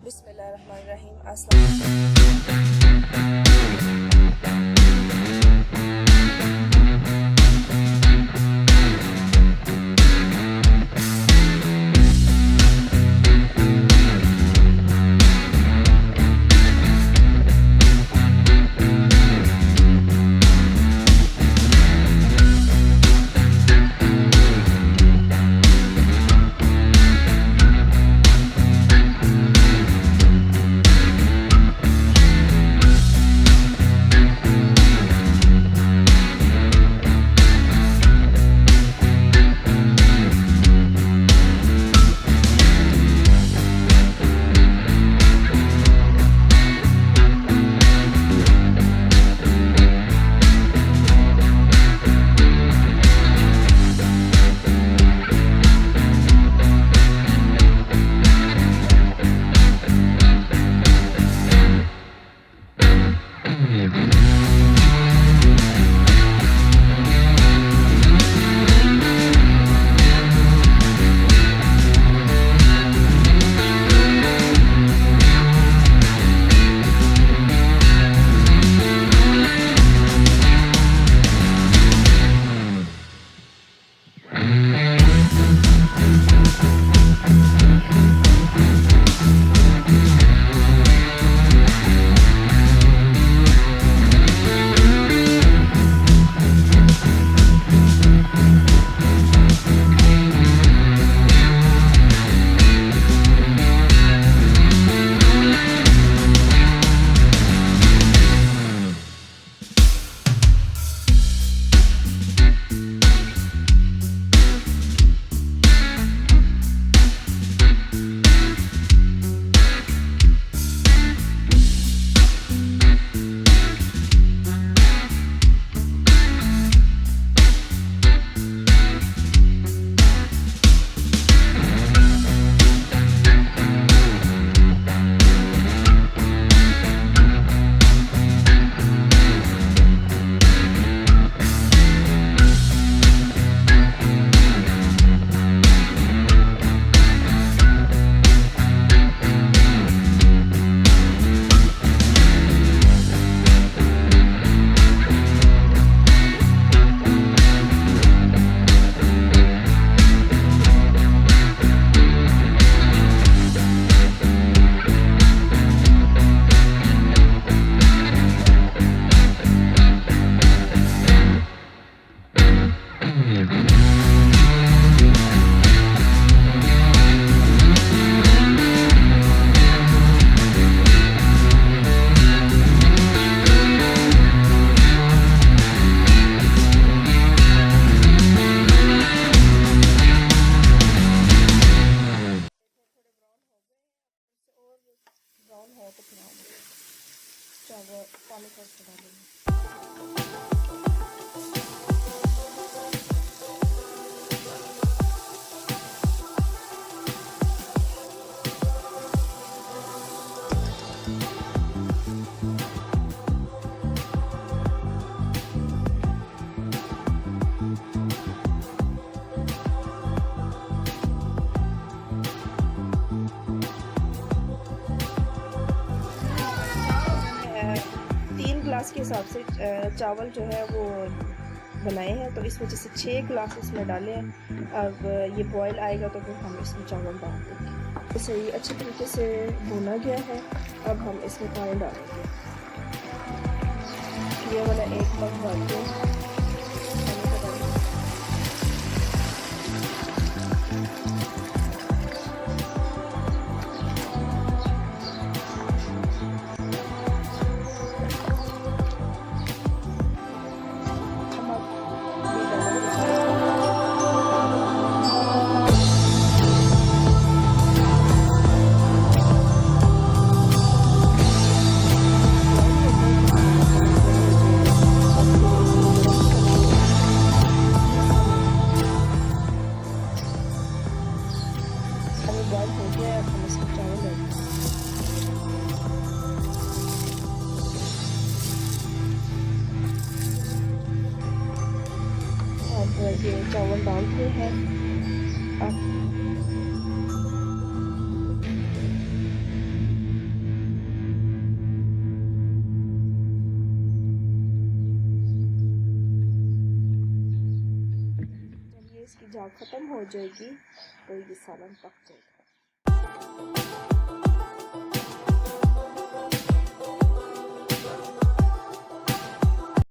बिस्मिल्लाहिर्रहमानिर्रहीम। अस्सलाम। चावल पानी का डालेंगे। ग्लास के हिसाब से चावल जो है वो बनाए हैं, तो इस वजह से 6 ग्लास इसमें डाले हैं। अब ये बॉयल आएगा तो फिर हम इसमें चावल डाल देंगे। इसे ये अच्छे तरीके से भुना गया है। अब हम इसमें पानी डालेंगे। ये वाला एक मग डाल के ये चावल डालते हैं। झाग ख़त्म हो जाएगी तो ये सालन पक जाएगा।